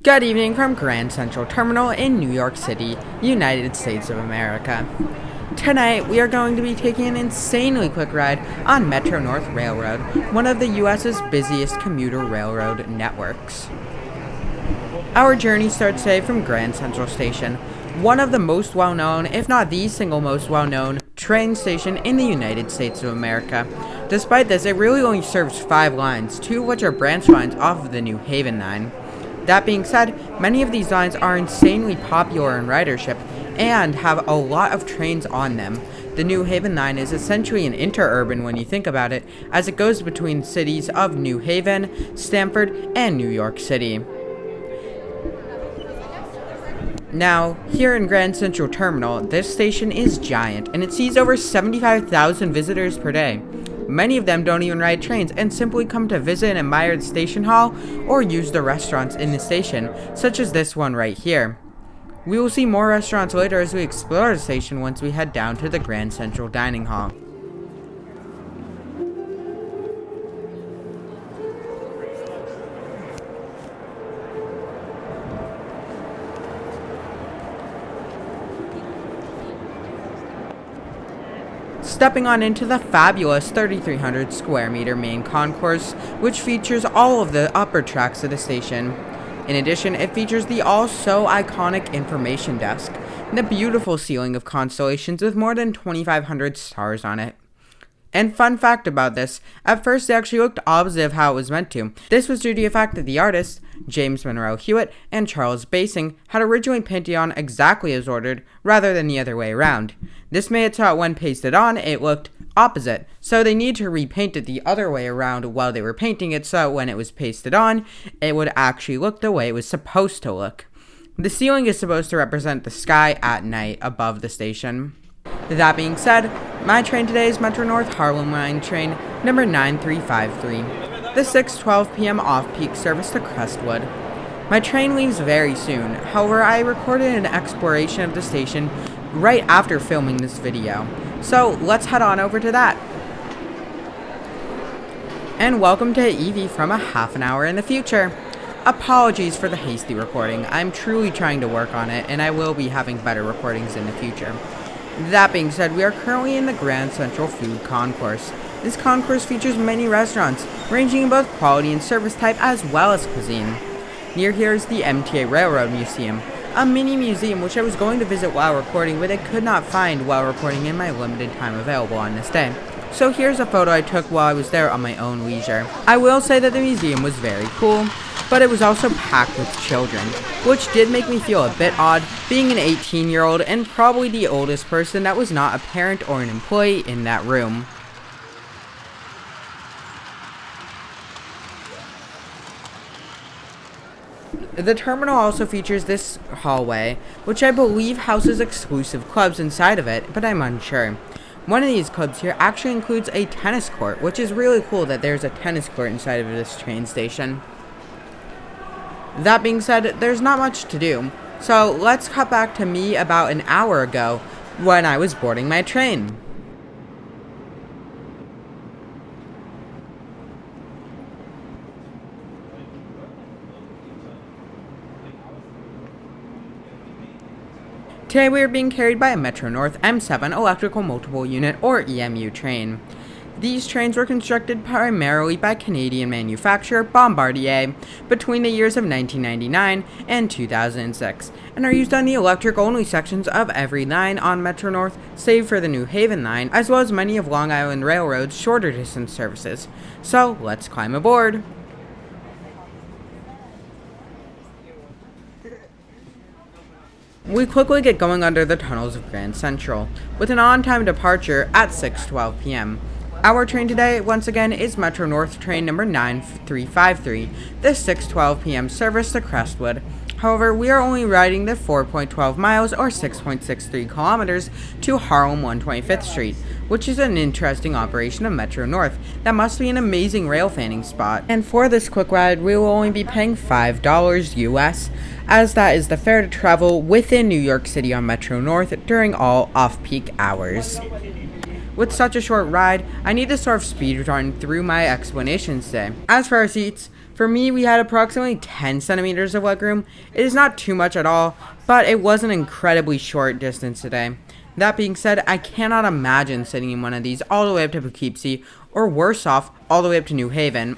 Good evening from Grand Central Terminal in New York City, United States of America. Tonight, we are going to be taking an insanely quick ride on Metro North Railroad, one of the U.S.'s busiest commuter railroad networks. Our journey starts today from Grand Central Station, one of the most well-known, if not the single most well-known, train station in the United States of America. Despite this, it really only serves 5 lines, 2 of which are branch lines off of the New Haven line. That being said, many of these lines are insanely popular in ridership and have a lot of trains on them. The New Haven line is essentially an interurban when you think about it, as it goes between cities of New Haven, Stamford, and New York City. Now, here in Grand Central Terminal, this station is giant, and it sees over 75,000 visitors per day. Many of them don't even ride trains and simply come to visit and admire the station hall or use the restaurants in the station, such as this one right here. We will see more restaurants later as we explore the station once we head down to the Grand Central Dining Hall. Stepping on into the fabulous 3,300 square meter main concourse, which features all of the upper tracks of the station. In addition, it features the all-so-iconic information desk, and a beautiful ceiling of constellations with more than 2,500 stars on it. And fun fact about this, at first it actually looked opposite of how it was meant to. This was due to the fact that the artists, James Monroe Hewitt and Charles Basing, had originally painted on exactly as ordered, rather than the other way around. This made it so that when pasted on, it looked opposite, so they need to repaint it the other way around while they were painting it so when it was pasted on, it would actually look the way it was supposed to look. The ceiling is supposed to represent the sky at night above the station. That being said, my train today is Metro North Harlem Line train number 9353, the 6:12 p.m. off-peak service to Crestwood. My train leaves very soon, however I recorded an exploration of the station right after filming this video, so let's head on over to that. And welcome to Evie from a half an hour in the future. Apologies for the hasty recording, I'm truly trying to work on it and I will be having better recordings in the future. That being said, we are currently in the Grand Central Food Concourse. This concourse features many restaurants, ranging in both quality and service type as well as cuisine. Near here is the MTA Railroad Museum, a mini museum which I was going to visit while recording, but I could not find while recording in my limited time available on this day. So here's a photo I took while I was there on my own leisure. I will say that the museum was very cool, but it was also packed with children, which did make me feel a bit odd, being an 18-year-old and probably the oldest person that was not a parent or an employee in that room. The terminal also features this hallway, which I believe houses exclusive clubs inside of it, but I'm unsure. One of these clubs here actually includes a tennis court, which is really cool that there's a tennis court inside of this train station. That being said, there's not much to do, so let's cut back to me about an hour ago when I was boarding my train. Today we are being carried by a Metro North M7 Electrical Multiple Unit or EMU train. These trains were constructed primarily by Canadian manufacturer Bombardier between the years of 1999 and 2006, and are used on the electric-only sections of every line on Metro North, save for the New Haven line, as well as many of Long Island Railroad's shorter distance services. So, let's climb aboard. We quickly get going under the tunnels of Grand Central, with an on-time departure at 6:12 p.m. Our train today, once again, is Metro North train number 9353, the 6:12 p.m. service to Crestwood. However, we are only riding the 4.12 miles or 6.63 kilometers to Harlem 125th Street, which is an interesting operation of Metro North. That must be an amazing rail fanning spot. And for this quick ride, we will only be paying $5 US, as that is the fare to travel within New York City on Metro North during all off-peak hours. With such a short ride, I need to sort of speed run through my explanations today. As for our seats, For me, we had approximately 10 centimeters of legroom. It is not too much at all, but it was an incredibly short distance today. That being said, I cannot imagine sitting in one of these all the way up to Poughkeepsie, or worse off, all the way up to New Haven.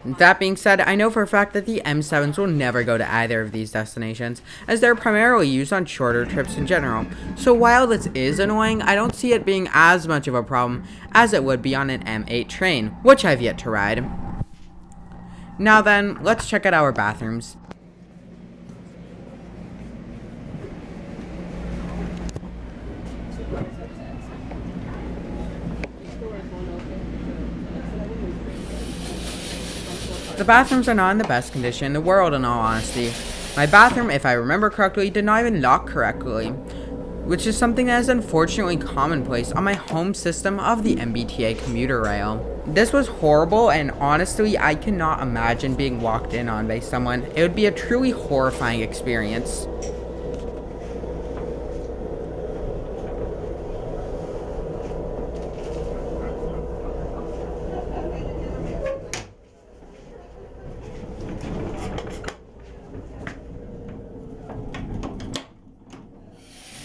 That being said, I know for a fact that the M7s will never go to either of these destinations, as they're primarily used on shorter trips in general. So while this is annoying, I don't see it being as much of a problem as it would be on an M8 train, which I've yet to ride. Now then, let's check out our bathrooms. The bathrooms are not in the best condition in the world, in all honesty. My bathroom, if I remember correctly, did not even lock correctly, which is something that is unfortunately commonplace on my home system of the MBTA commuter rail. This was horrible, and honestly, I cannot imagine being walked in on by someone. It would be a truly horrifying experience.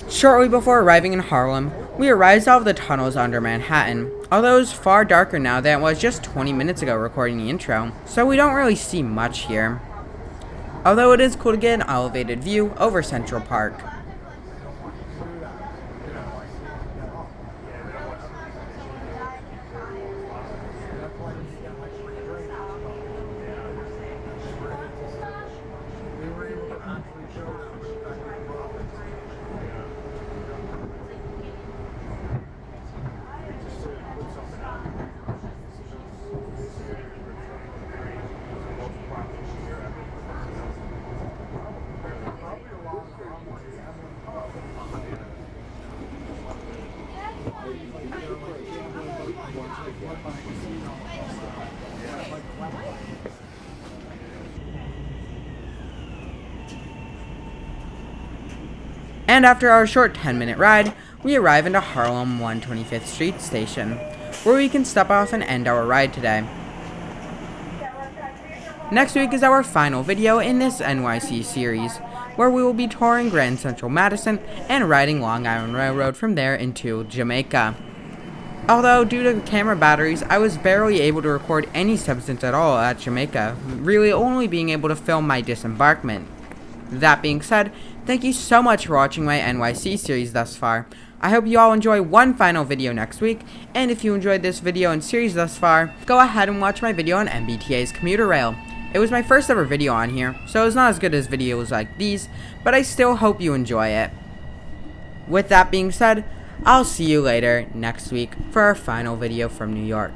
Shortly before arriving in Harlem, we arrived out of the tunnels under Manhattan, although it's far darker now than it was just 20 minutes ago recording the intro, so we don't really see much here. Although it is cool to get an elevated view over Central Park. And after our short 10-minute ride, we arrive into Harlem 125th Street Station, where we can step off and end our ride today. Next week is our final video in this NYC series, where we will be touring Grand Central Madison and riding Long Island Railroad from there into Jamaica. Although, due to camera batteries, I was barely able to record any substance at all at Jamaica, really only being able to film my disembarkment. That being said, thank you so much for watching my NYC series thus far. I hope you all enjoy one final video next week, and if you enjoyed this video and series thus far, go ahead and watch my video on MBTA's commuter rail. It was my first ever video on here, so it's not as good as videos like these, but I still hope you enjoy it. With that being said, I'll see you later next week for our final video from New York.